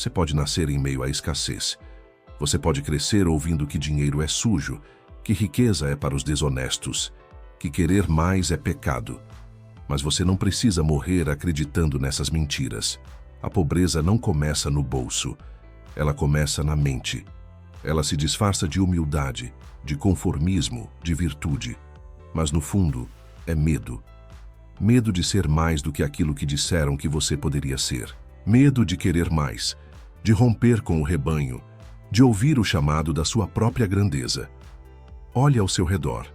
Você pode nascer em meio à escassez. Você pode crescer ouvindo que dinheiro é sujo, que riqueza é para os desonestos, que querer mais é pecado. Mas você não precisa morrer acreditando nessas mentiras. A pobreza não começa no bolso. Ela começa na mente. Ela se disfarça de humildade, de conformismo, de virtude. Mas no fundo, é medo. Medo de ser mais do que aquilo que disseram que você poderia ser. Medo de querer mais, de romper com o rebanho, de ouvir o chamado da sua própria grandeza. Olhe ao seu redor.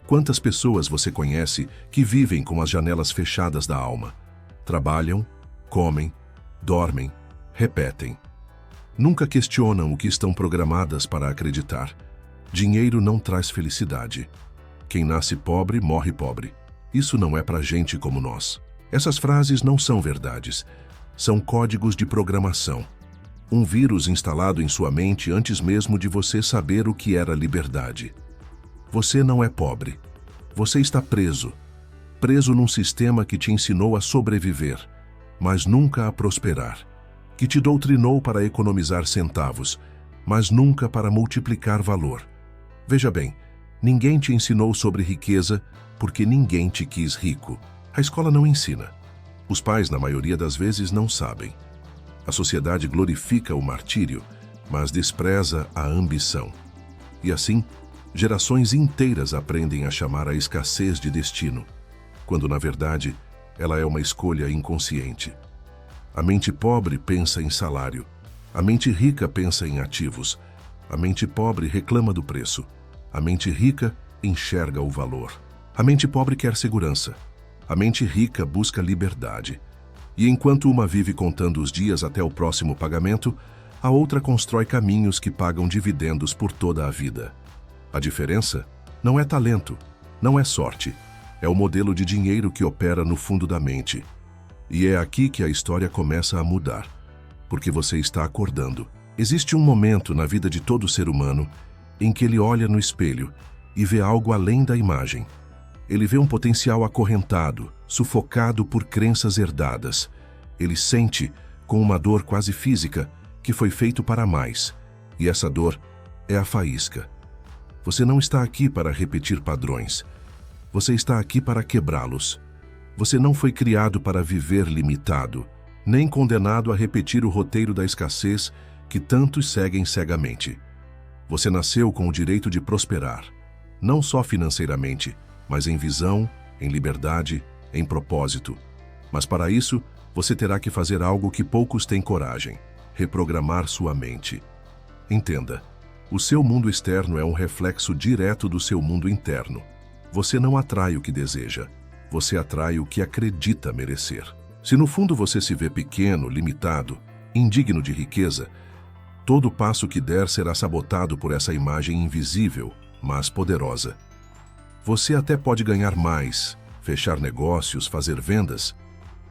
Quantas pessoas você conhece que vivem com as janelas fechadas da alma? Trabalham, comem, dormem, repetem. Nunca questionam o que estão programadas para acreditar. Dinheiro não traz felicidade. Quem nasce pobre, morre pobre. Isso não é para gente como nós. Essas frases não são verdades. São códigos de programação. Um vírus instalado em sua mente antes mesmo de você saber o que era liberdade. Você não é pobre. Você está preso. Preso num sistema que te ensinou a sobreviver, mas nunca a prosperar. Que te doutrinou para economizar centavos, mas nunca para multiplicar valor. Veja bem, ninguém te ensinou sobre riqueza porque ninguém te quis rico. A escola não ensina. Os pais, na maioria das vezes, não sabem. A sociedade glorifica o martírio, mas despreza a ambição. E assim, gerações inteiras aprendem a chamar a escassez de destino, quando, na verdade, ela é uma escolha inconsciente. A mente pobre pensa em salário. A mente rica pensa em ativos. A mente pobre reclama do preço. A mente rica enxerga o valor. A mente pobre quer segurança. A mente rica busca liberdade. E enquanto uma vive contando os dias até o próximo pagamento, a outra constrói caminhos que pagam dividendos por toda a vida. A diferença não é talento, não é sorte. É o modelo de dinheiro que opera no fundo da mente. E é aqui que a história começa a mudar. Porque você está acordando. Existe um momento na vida de todo ser humano em que ele olha no espelho e vê algo além da imagem. Ele vê um potencial acorrentado, sufocado por crenças herdadas. Ele sente, com uma dor quase física, que foi feito para mais. E essa dor é a faísca. Você não está aqui para repetir padrões. Você está aqui para quebrá-los. Você não foi criado para viver limitado, nem condenado a repetir o roteiro da escassez que tantos seguem cegamente. Você nasceu com o direito de prosperar, não só financeiramente, mas em visão, em liberdade, em propósito. Mas para isso, você terá que fazer algo que poucos têm coragem: reprogramar sua mente. Entenda, o seu mundo externo é um reflexo direto do seu mundo interno. Você não atrai o que deseja, você atrai o que acredita merecer. Se no fundo você se vê pequeno, limitado, indigno de riqueza, todo passo que der será sabotado por essa imagem invisível, mas poderosa. Você até pode ganhar mais, fechar negócios, fazer vendas,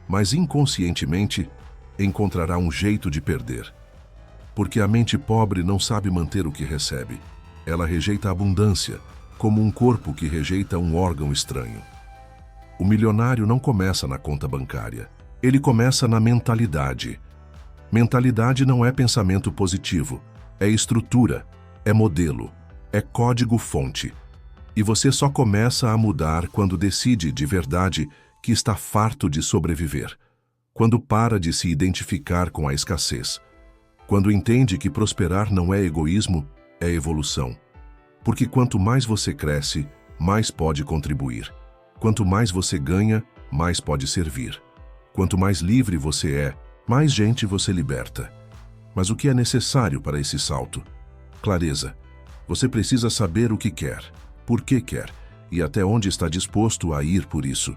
mas inconscientemente encontrará um jeito de perder. Porque a mente pobre não sabe manter o que recebe. Ela rejeita a abundância, como um corpo que rejeita um órgão estranho. O milionário não começa na conta bancária. Ele começa na mentalidade. Mentalidade não é pensamento positivo, é estrutura, é modelo, é código-fonte. E você só começa a mudar quando decide, de verdade, que está farto de sobreviver. Quando para de se identificar com a escassez. Quando entende que prosperar não é egoísmo, é evolução. Porque quanto mais você cresce, mais pode contribuir. Quanto mais você ganha, mais pode servir. Quanto mais livre você é, mais gente você liberta. Mas o que é necessário para esse salto? Clareza. Você precisa saber o que quer, por que quer e até onde está disposto a ir por isso.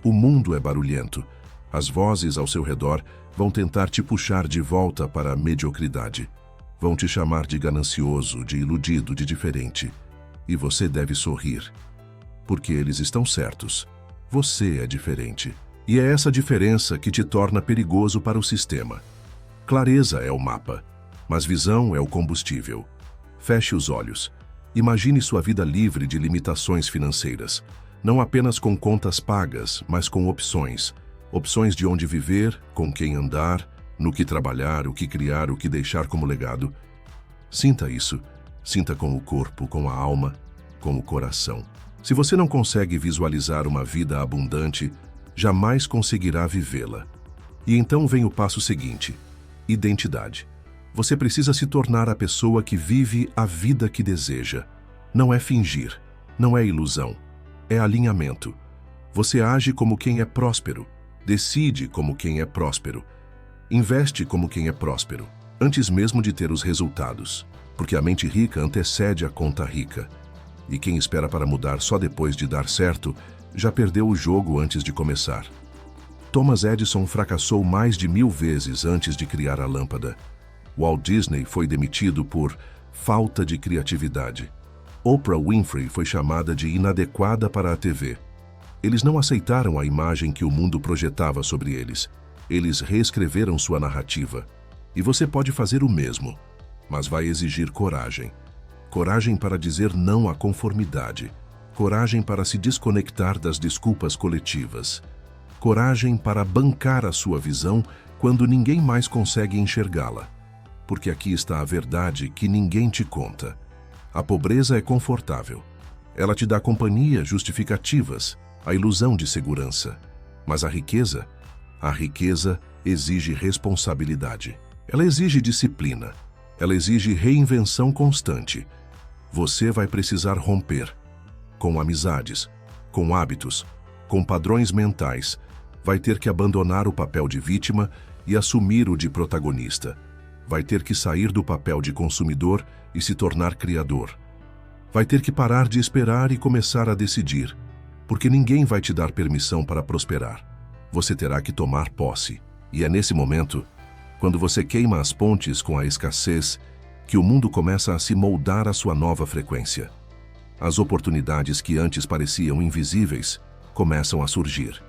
O mundo é barulhento. As vozes ao seu redor vão tentar te puxar de volta para a mediocridade. Vão te chamar de ganancioso, de iludido, de diferente. E você deve sorrir. Porque eles estão certos. Você é diferente. E é essa diferença que te torna perigoso para o sistema. Clareza é o mapa, mas visão é o combustível. Feche os olhos. Imagine sua vida livre de limitações financeiras. Não apenas com contas pagas, mas com opções. Opções de onde viver, com quem andar, no que trabalhar, o que criar, o que deixar como legado. Sinta isso. Sinta com o corpo, com a alma, com o coração. Se você não consegue visualizar uma vida abundante, jamais conseguirá vivê-la. E então vem o passo seguinte: identidade. Você precisa se tornar a pessoa que vive a vida que deseja. Não é fingir, não é ilusão, é alinhamento. Você age como quem é próspero, decide como quem é próspero, investe como quem é próspero, antes mesmo de ter os resultados, porque a mente rica antecede a conta rica. E quem espera para mudar só depois de dar certo, já perdeu o jogo antes de começar. Thomas Edison fracassou mais de 1000 vezes antes de criar a lâmpada. Walt Disney foi demitido por falta de criatividade. Oprah Winfrey foi chamada de inadequada para a TV. Eles não aceitaram a imagem que o mundo projetava sobre eles. Eles reescreveram sua narrativa. E você pode fazer o mesmo, mas vai exigir coragem. Coragem para dizer não à conformidade. Coragem para se desconectar das desculpas coletivas. Coragem para bancar a sua visão quando ninguém mais consegue enxergá-la. Porque aqui está a verdade que ninguém te conta. A pobreza é confortável. Ela te dá companhia, justificativas, a ilusão de segurança. Mas a riqueza exige responsabilidade. Ela exige disciplina. Ela exige reinvenção constante. Você vai precisar romper com amizades, com hábitos, com padrões mentais. Vai ter que abandonar o papel de vítima e assumir o de protagonista. Vai ter que sair do papel de consumidor e se tornar criador. Vai ter que parar de esperar e começar a decidir, porque ninguém vai te dar permissão para prosperar. Você terá que tomar posse. E é nesse momento, quando você queima as pontes com a escassez, que o mundo começa a se moldar à sua nova frequência. As oportunidades que antes pareciam invisíveis começam a surgir.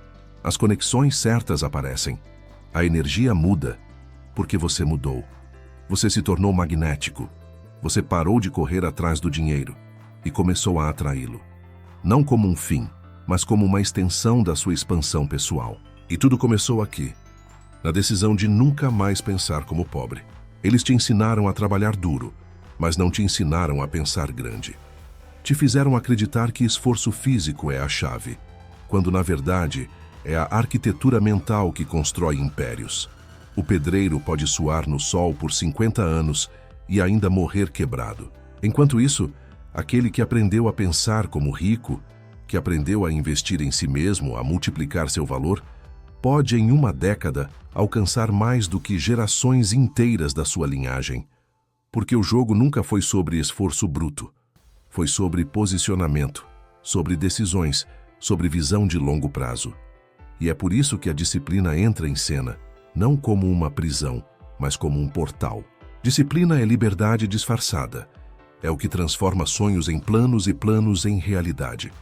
As conexões certas aparecem. A energia muda, porque você mudou. Você se tornou magnético. Você parou de correr atrás do dinheiro e começou a atraí-lo. Não como um fim, mas como uma extensão da sua expansão pessoal. E tudo começou aqui, na decisão de nunca mais pensar como pobre. Eles te ensinaram a trabalhar duro, mas não te ensinaram a pensar grande. Te fizeram acreditar que esforço físico é a chave, quando na verdade é a arquitetura mental que constrói impérios. O pedreiro pode suar no sol por 50 anos e ainda morrer quebrado. Enquanto isso, aquele que aprendeu a pensar como rico, que aprendeu a investir em si mesmo, a multiplicar seu valor, pode em uma década alcançar mais do que gerações inteiras da sua linhagem. Porque o jogo nunca foi sobre esforço bruto. Foi sobre posicionamento, sobre decisões, sobre visão de longo prazo. E é por isso que a disciplina entra em cena, não como uma prisão, mas como um portal. Disciplina é liberdade disfarçada. É o que transforma sonhos em planos e planos em realidade.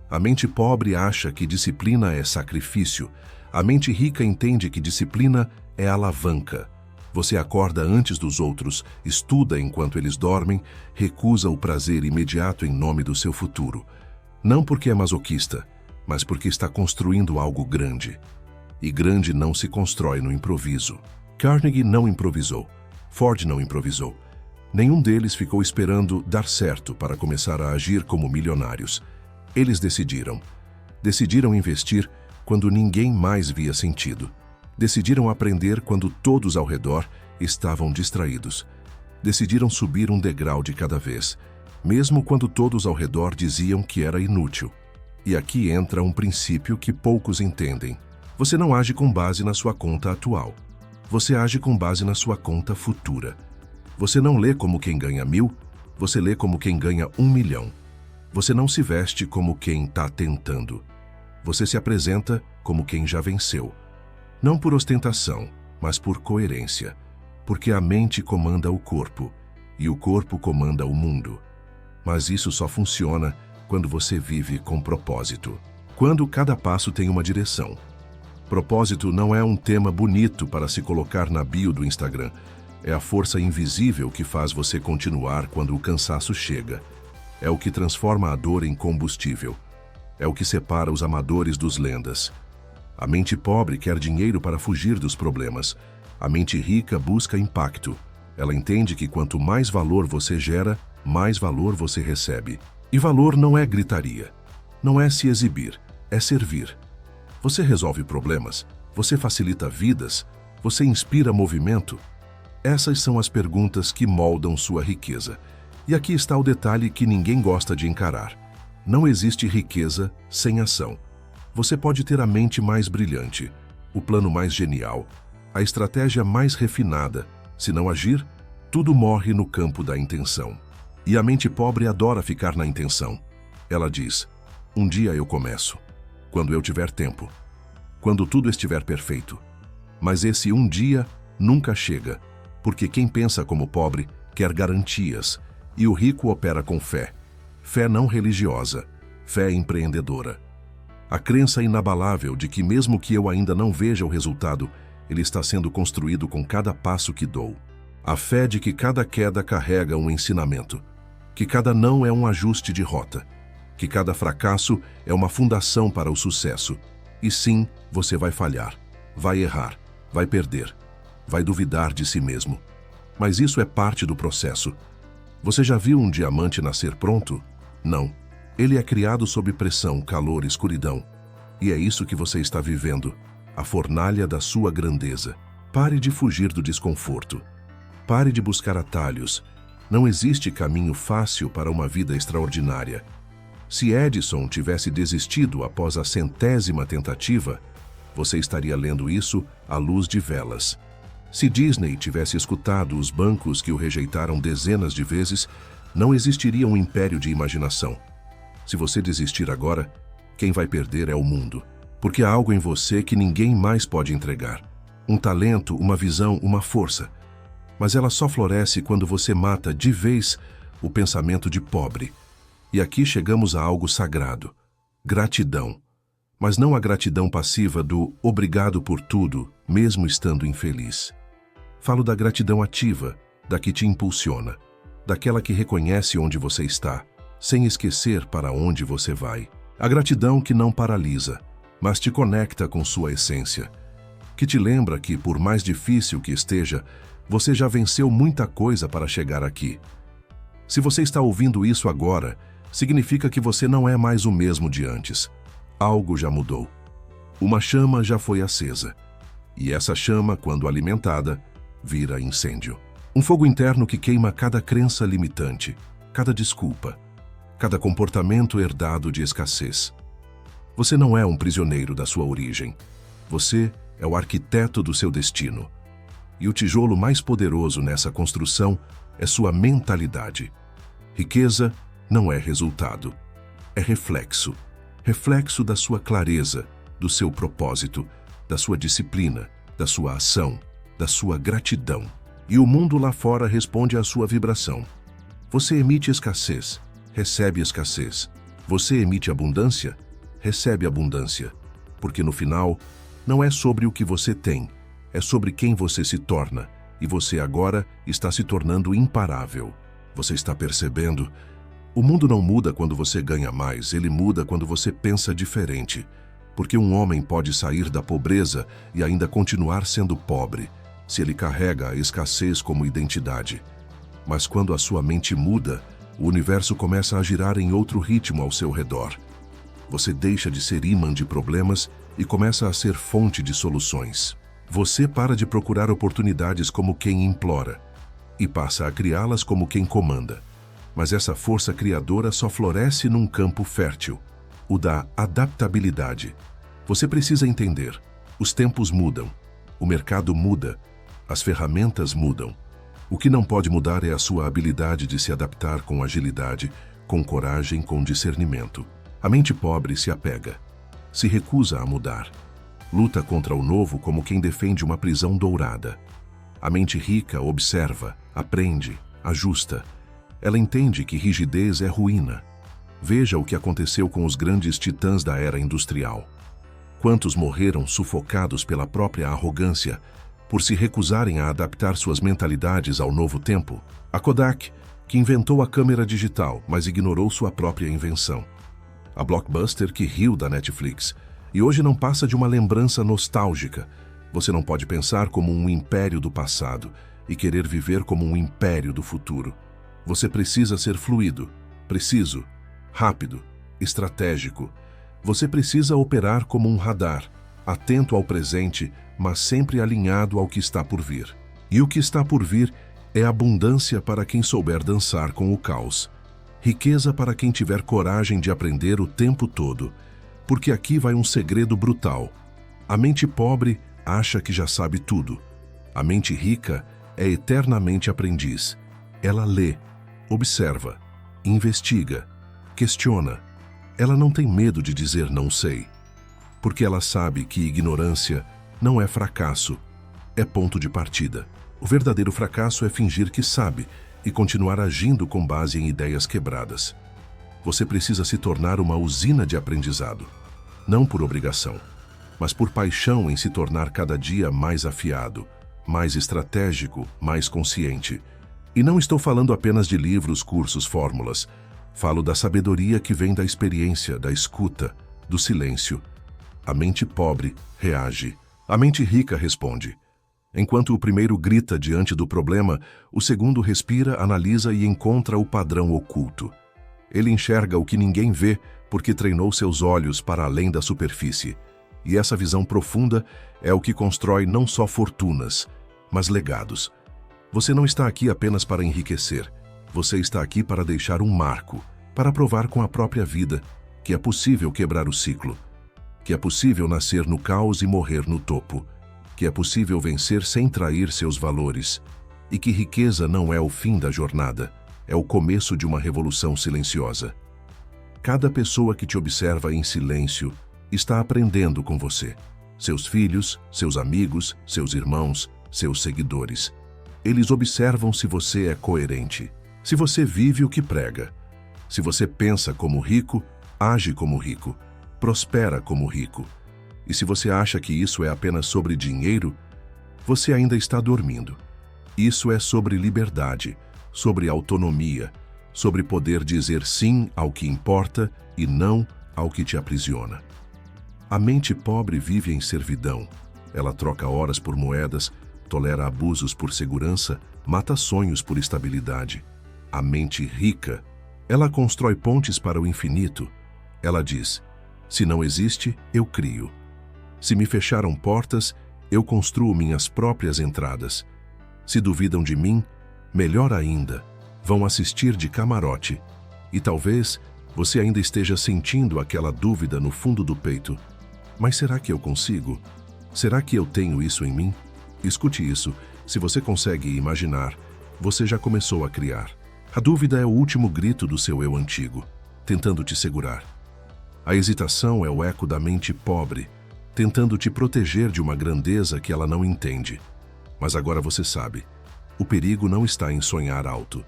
A mente pobre acha que disciplina é sacrifício. A mente rica entende que disciplina é alavanca. Você acorda antes dos outros, estuda enquanto eles dormem, recusa o prazer imediato em nome do seu futuro. Não porque é masoquista, mas porque está construindo algo grande. E grande não se constrói no improviso. Carnegie não improvisou. Ford não improvisou. Nenhum deles ficou esperando dar certo para começar a agir como milionários. Eles decidiram. Decidiram investir quando ninguém mais via sentido. Decidiram aprender quando todos ao redor estavam distraídos. Decidiram subir um degrau de cada vez, mesmo quando todos ao redor diziam que era inútil. E aqui entra um princípio que poucos entendem. Você não age com base na sua conta atual. Você age com base na sua conta futura. Você não lê como quem ganha 1000, você lê como quem ganha 1 milhão. Você não se veste como quem está tentando. Você se apresenta como quem já venceu. Não por ostentação, mas por coerência. Porque a mente comanda o corpo, e o corpo comanda o mundo. Mas isso só funciona quando você vive com propósito. Quando cada passo tem uma direção. Propósito não é um tema bonito para se colocar na bio do Instagram. É a força invisível que faz você continuar quando o cansaço chega. É o que transforma a dor em combustível. É o que separa os amadores dos lendas. A mente pobre quer dinheiro para fugir dos problemas, A mente rica busca impacto. Ela entende que quanto mais valor você gera, mais valor você recebe. E valor não é gritaria. Não é se exibir, é servir. Você resolve problemas, você facilita vidas, você inspira movimento. Essas são as perguntas que moldam sua riqueza. E aqui está o detalhe que ninguém gosta de encarar. Não existe riqueza sem ação. Você pode ter a mente mais brilhante, o plano mais genial, a estratégia mais refinada. Se não agir, tudo morre no campo da intenção. E a mente pobre adora ficar na intenção. Ela diz: um dia eu começo, quando eu tiver tempo, quando tudo estiver perfeito. Mas esse um dia nunca chega, porque quem pensa como pobre quer garantias, e o rico opera com fé. Fé não religiosa, fé empreendedora. A crença inabalável de que mesmo que eu ainda não veja o resultado, ele está sendo construído com cada passo que dou. A fé de que cada queda carrega um ensinamento, que cada não é um ajuste de rota, que cada fracasso é uma fundação para o sucesso. E sim, você vai falhar, vai errar, vai perder, vai duvidar de si mesmo. Mas isso é parte do processo. Você já viu um diamante nascer pronto? Não. Ele é criado sob pressão, calor, escuridão. E é isso que você está vivendo, a fornalha da sua grandeza. Pare de fugir do desconforto. Pare de buscar atalhos. Não existe caminho fácil para uma vida extraordinária. Se Edison tivesse desistido após a 100ª tentativa, você estaria lendo isso à luz de velas. Se Disney tivesse escutado os bancos que o rejeitaram dezenas de vezes, não existiria um império de imaginação. Se você desistir agora, quem vai perder é o mundo. Porque há algo em você que ninguém mais pode entregar. Um talento, uma visão, uma força. Mas ela só floresce quando você mata de vez o pensamento de pobre. E aqui chegamos a algo sagrado: gratidão. Mas não a gratidão passiva do obrigado por tudo, mesmo estando infeliz. Falo da gratidão ativa, da que te impulsiona, daquela que reconhece onde você está, sem esquecer para onde você vai. A gratidão que não paralisa, mas te conecta com sua essência, que te lembra que, por mais difícil que esteja, você já venceu muita coisa para chegar aqui. Se você está ouvindo isso agora, significa que você não é mais o mesmo de antes. Algo já mudou. Uma chama já foi acesa. E essa chama, quando alimentada, vira incêndio. Um fogo interno que queima cada crença limitante, cada desculpa, cada comportamento herdado de escassez. Você não é um prisioneiro da sua origem. Você é o arquiteto do seu destino. E o tijolo mais poderoso nessa construção é sua mentalidade. Riqueza não é resultado, é reflexo. Reflexo da sua clareza, do seu propósito, da sua disciplina, da sua ação, da sua gratidão. E o mundo lá fora responde à sua vibração. Você emite escassez, recebe escassez. Você emite abundância, recebe abundância. Porque no final, não é sobre o que você tem, é sobre quem você se torna. E você agora está se tornando imparável. Você está percebendo? O mundo não muda quando você ganha mais, ele muda quando você pensa diferente. Porque um homem pode sair da pobreza e ainda continuar sendo pobre, se ele carrega a escassez como identidade. Mas quando a sua mente muda, o universo começa a girar em outro ritmo ao seu redor. Você deixa de ser imã de problemas e começa a ser fonte de soluções. Você para de procurar oportunidades como quem implora e passa a criá-las como quem comanda. Mas essa força criadora só floresce num campo fértil, o da adaptabilidade. Você precisa entender: os tempos mudam, o mercado muda, as ferramentas mudam. O que não pode mudar é a sua habilidade de se adaptar com agilidade, com coragem, com discernimento. A mente pobre se apega, se recusa a mudar. Luta contra o novo como quem defende uma prisão dourada. A mente rica observa, aprende, ajusta. Ela entende que rigidez é ruína. Veja o que aconteceu com os grandes titãs da era industrial. Quantos morreram sufocados pela própria arrogância, por se recusarem a adaptar suas mentalidades ao novo tempo? A Kodak, que inventou a câmera digital, mas ignorou sua própria invenção. A Blockbuster, que riu da Netflix, e hoje não passa de uma lembrança nostálgica. Você não pode pensar como um império do passado e querer viver como um império do futuro. Você precisa ser fluido, preciso, rápido, estratégico. Você precisa operar como um radar, atento ao presente, mas sempre alinhado ao que está por vir. E o que está por vir é abundância para quem souber dançar com o caos. Riqueza para quem tiver coragem de aprender o tempo todo. Porque aqui vai um segredo brutal. A mente pobre acha que já sabe tudo. A mente rica é eternamente aprendiz. Ela lê, observa, investiga, questiona. Ela não tem medo de dizer não sei. Porque ela sabe que ignorância não é fracasso, é ponto de partida. O verdadeiro fracasso é fingir que sabe e continuar agindo com base em ideias quebradas. Você precisa se tornar uma usina de aprendizado, não por obrigação, mas por paixão em se tornar cada dia mais afiado, mais estratégico, mais consciente. E não estou falando apenas de livros, cursos, fórmulas. Falo da sabedoria que vem da experiência, da escuta, do silêncio. A mente pobre reage. A mente rica responde. Enquanto o primeiro grita diante do problema, o segundo respira, analisa e encontra o padrão oculto. Ele enxerga o que ninguém vê porque treinou seus olhos para além da superfície. E essa visão profunda é o que constrói não só fortunas, mas legados. Você não está aqui apenas para enriquecer. Você está aqui para deixar um marco, para provar com a própria vida que é possível quebrar o ciclo, que é possível nascer no caos e morrer no topo, que é possível vencer sem trair seus valores, e que riqueza não é o fim da jornada, é o começo de uma revolução silenciosa. Cada pessoa que te observa em silêncio está aprendendo com você. Seus filhos, seus amigos, seus irmãos, seus seguidores. Eles observam se você é coerente, se você vive o que prega, se você pensa como rico, age como rico, prospera como rico. E se você acha que isso é apenas sobre dinheiro, você ainda está dormindo. Isso é sobre liberdade, sobre autonomia, sobre poder dizer sim ao que importa e não ao que te aprisiona. A mente pobre vive em servidão. Ela troca horas por moedas, tolera abusos por segurança, mata sonhos por estabilidade. A mente rica, ela constrói pontes para o infinito. Ela diz: se não existe, eu crio. Se me fecharam portas, eu construo minhas próprias entradas. Se duvidam de mim, melhor ainda, vão assistir de camarote. E talvez você ainda esteja sentindo aquela dúvida no fundo do peito. Mas será que eu consigo? Será que eu tenho isso em mim? Escute isso. Se você consegue imaginar, você já começou a criar. A dúvida é o último grito do seu eu antigo, tentando te segurar. A hesitação é o eco da mente pobre, tentando te proteger de uma grandeza que ela não entende. Mas agora você sabe, o perigo não está em sonhar alto,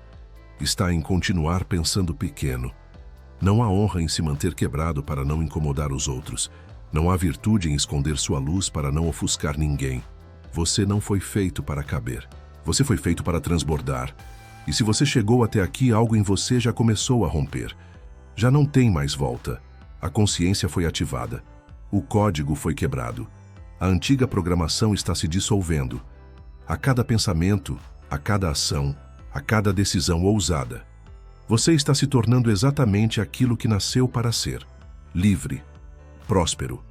está em continuar pensando pequeno. Não há honra em se manter quebrado para não incomodar os outros. Não há virtude em esconder sua luz para não ofuscar ninguém. Você não foi feito para caber. Você foi feito para transbordar. E se você chegou até aqui, algo em você já começou a romper. Já não tem mais volta. A consciência foi ativada. O código foi quebrado. A antiga programação está se dissolvendo. A cada pensamento, a cada ação, a cada decisão ousada. Você está se tornando exatamente aquilo que nasceu para ser. Livre, próspero,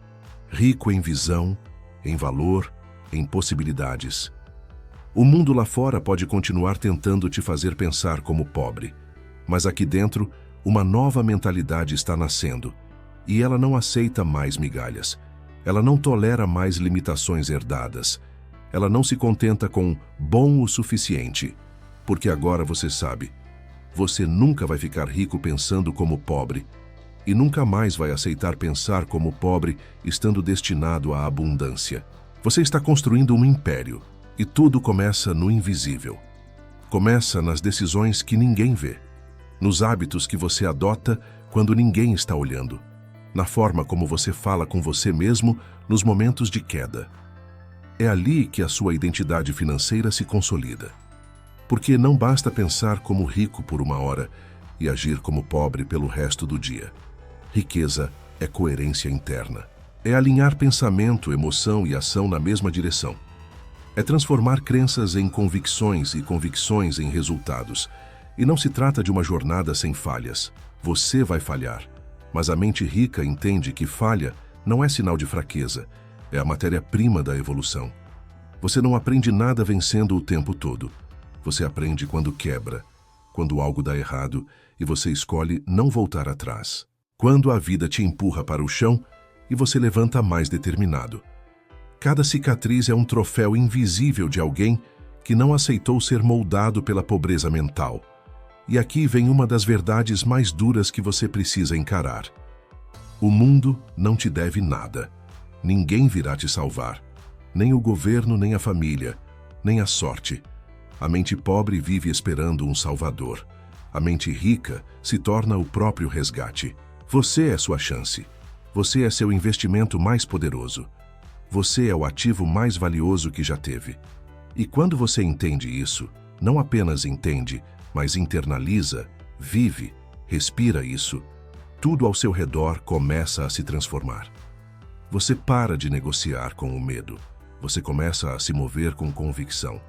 rico em visão, em valor, em possibilidades. O mundo lá fora pode continuar tentando te fazer pensar como pobre, mas aqui dentro, uma nova mentalidade está nascendo. E ela não aceita mais migalhas. Ela não tolera mais limitações herdadas. Ela não se contenta com bom o suficiente. Porque agora você sabe, você nunca vai ficar rico pensando como pobre. E nunca mais vai aceitar pensar como pobre, estando destinado à abundância. Você está construindo um império. E tudo começa no invisível. Começa nas decisões que ninguém vê. Nos hábitos que você adota quando ninguém está olhando. Na forma como você fala com você mesmo nos momentos de queda. É ali que a sua identidade financeira se consolida. Porque não basta pensar como rico por uma hora e agir como pobre pelo resto do dia. Riqueza é coerência interna. É alinhar pensamento, emoção e ação na mesma direção. É transformar crenças em convicções e convicções em resultados. E não se trata de uma jornada sem falhas. Você vai falhar. Mas a mente rica entende que falha não é sinal de fraqueza. É a matéria-prima da evolução. Você não aprende nada vencendo o tempo todo. Você aprende quando quebra, quando algo dá errado e você escolhe não voltar atrás. Quando a vida te empurra para o chão e você levanta mais determinado. Cada cicatriz é um troféu invisível de alguém que não aceitou ser moldado pela pobreza mental. E aqui vem uma das verdades mais duras que você precisa encarar. O mundo não te deve nada. Ninguém virá te salvar. Nem o governo, nem a família, nem a sorte. A mente pobre vive esperando um salvador. A mente rica se torna o próprio resgate. Você é sua chance. Você é seu investimento mais poderoso. Você é o ativo mais valioso que já teve. E quando você entende isso, não apenas entende, mas internaliza, vive, respira isso, tudo ao seu redor começa a se transformar. Você para de negociar com o medo. Você começa a se mover com convicção.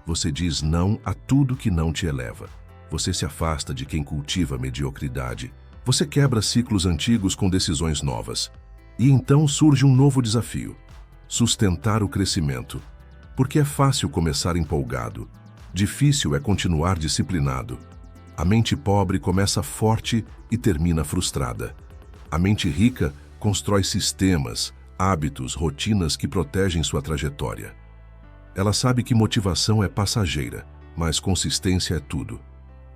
Você diz não a tudo que não te eleva. Você se afasta de quem cultiva mediocridade. Você quebra ciclos antigos com decisões novas. E então surge um novo desafio: sustentar o crescimento. Porque é fácil começar empolgado. Difícil é continuar disciplinado. A mente pobre começa forte e termina frustrada. A mente rica constrói sistemas, hábitos, rotinas que protegem sua trajetória. Ela sabe que motivação é passageira, mas consistência é tudo.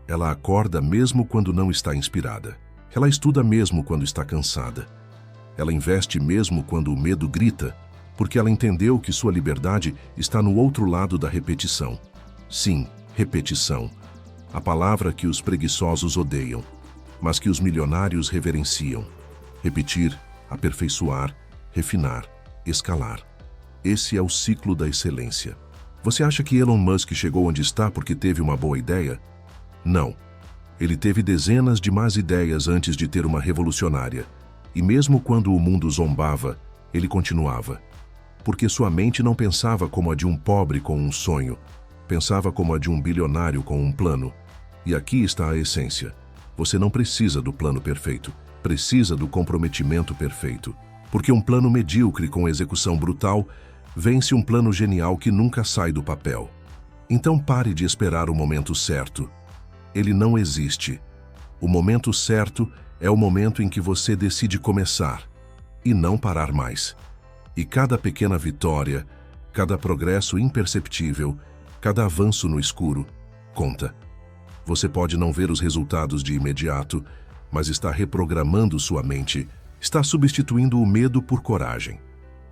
Ela acorda mesmo quando não está inspirada. Ela estuda mesmo quando está cansada. Ela investe mesmo quando o medo grita, porque ela entendeu que sua liberdade está no outro lado da repetição. Sim, repetição. A palavra que os preguiçosos odeiam, mas que os milionários reverenciam. Repetir, aperfeiçoar, refinar, escalar. Esse é o ciclo da excelência. Você acha que Elon Musk chegou onde está porque teve uma boa ideia? Não. Ele teve dezenas de más ideias antes de ter uma revolucionária. E mesmo quando o mundo zombava, ele continuava. Porque sua mente não pensava como a de um pobre com um sonho. Pensava como a de um bilionário com um plano. E aqui está a essência. Você não precisa do plano perfeito. Precisa do comprometimento perfeito. Porque um plano medíocre com execução brutal vence um plano genial que nunca sai do papel. Então pare de esperar o momento certo. Ele não existe. O momento certo é o momento em que você decide começar e não parar mais. E cada pequena vitória, cada progresso imperceptível, cada avanço no escuro, conta. Você pode não ver os resultados de imediato, mas está reprogramando sua mente, está substituindo o medo por coragem,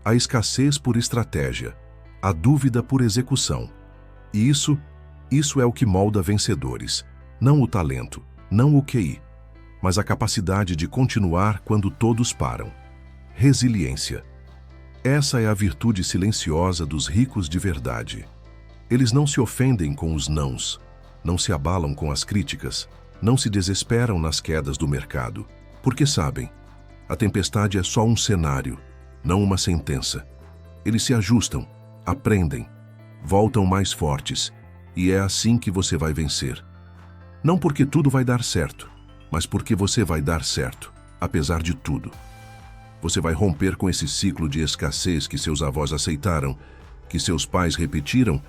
a escassez por estratégia, a dúvida por execução. E isso é o que molda vencedores. Não o talento, não o QI, mas a capacidade de continuar quando todos param. Resiliência. Essa é a virtude silenciosa dos ricos de verdade. Eles não se ofendem com os nãos, não se abalam com as críticas, não se desesperam nas quedas do mercado, porque sabem, a tempestade é só um cenário, não uma sentença. Eles se ajustam, aprendem, voltam mais fortes, e é assim que você vai vencer. Não porque tudo vai dar certo, mas porque você vai dar certo, apesar de tudo. Você vai romper com esse ciclo de escassez que seus avós aceitaram, que seus pais repetiram,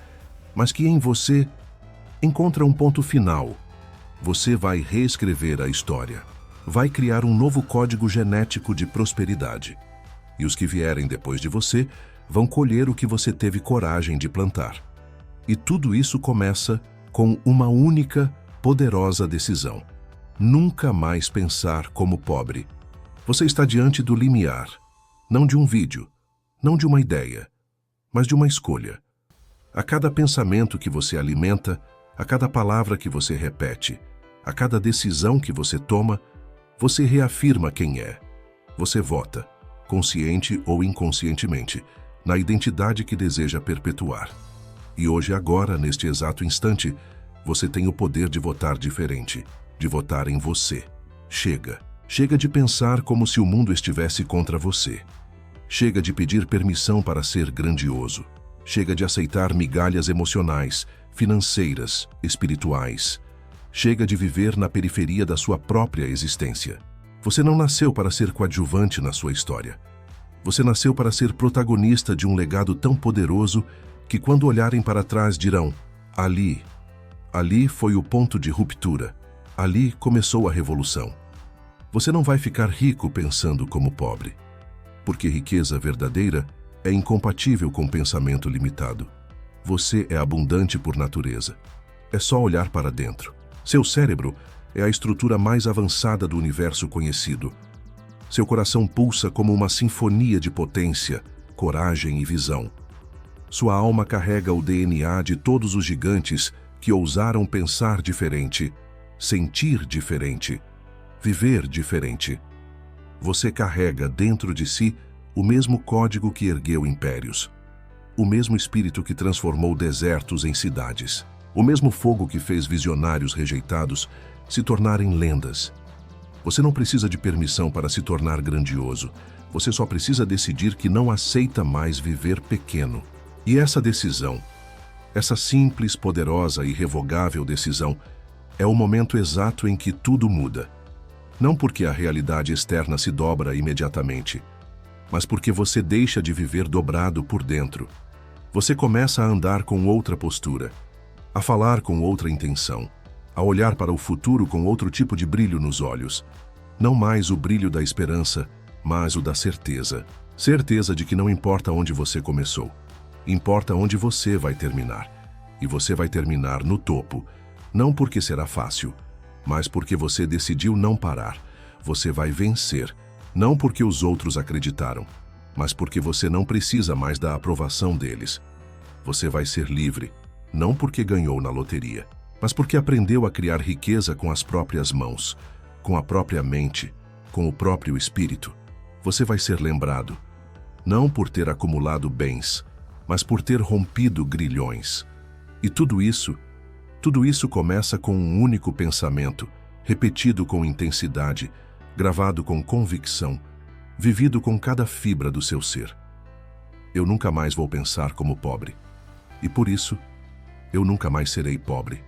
mas que em você encontra um ponto final. Você vai reescrever a história. Vai criar um novo código genético de prosperidade. E os que vierem depois de você vão colher o que você teve coragem de plantar. E tudo isso começa com uma única, poderosa decisão. Nunca mais pensar como pobre. Você está diante do limiar, não de um vídeo, não de uma ideia, mas de uma escolha. A cada pensamento que você alimenta, a cada palavra que você repete, a cada decisão que você toma, você reafirma quem é. Você vota, consciente ou inconscientemente, na identidade que deseja perpetuar. E hoje, agora, neste exato instante, você tem o poder de votar diferente, de votar em você. Chega. Chega de pensar como se o mundo estivesse contra você. Chega de pedir permissão para ser grandioso. Chega de aceitar migalhas emocionais, financeiras, espirituais. Chega de viver na periferia da sua própria existência. Você não nasceu para ser coadjuvante na sua história. Você nasceu para ser protagonista de um legado tão poderoso que, quando olharem para trás, dirão: ali foi o ponto de ruptura. Ali começou a revolução. Você não vai ficar rico pensando como pobre, porque riqueza verdadeira é incompatível com pensamento limitado. Você é abundante por natureza. É só olhar para dentro. Seu cérebro é a estrutura mais avançada do universo conhecido. Seu coração pulsa como uma sinfonia de potência, coragem e visão. Sua alma carrega o DNA de todos os gigantes que ousaram pensar diferente, sentir diferente, viver diferente. Você carrega dentro de si o mesmo código que ergueu impérios, o mesmo espírito que transformou desertos em cidades, o mesmo fogo que fez visionários rejeitados se tornarem lendas. Você não precisa de permissão para se tornar grandioso. Você só precisa decidir que não aceita mais viver pequeno. E essa decisão, essa simples, poderosa e irrevogável decisão, é o momento exato em que tudo muda. Não porque a realidade externa se dobra imediatamente, mas porque você deixa de viver dobrado por dentro. Você começa a andar com outra postura, a falar com outra intenção, a olhar para o futuro com outro tipo de brilho nos olhos. Não mais o brilho da esperança, mas o da certeza. Certeza de que não importa onde você começou, importa onde você vai terminar. E você vai terminar no topo, não porque será fácil, mas porque você decidiu não parar. Você vai vencer, não porque os outros acreditaram, mas porque você não precisa mais da aprovação deles. Você vai ser livre, não porque ganhou na loteria, mas porque aprendeu a criar riqueza com as próprias mãos, com a própria mente, com o próprio espírito. Você vai ser lembrado, não por ter acumulado bens, mas por ter rompido grilhões. E tudo isso começa com um único pensamento, repetido com intensidade, gravado com convicção, vivido com cada fibra do seu ser. Eu nunca mais vou pensar como pobre. E por isso, eu nunca mais serei pobre.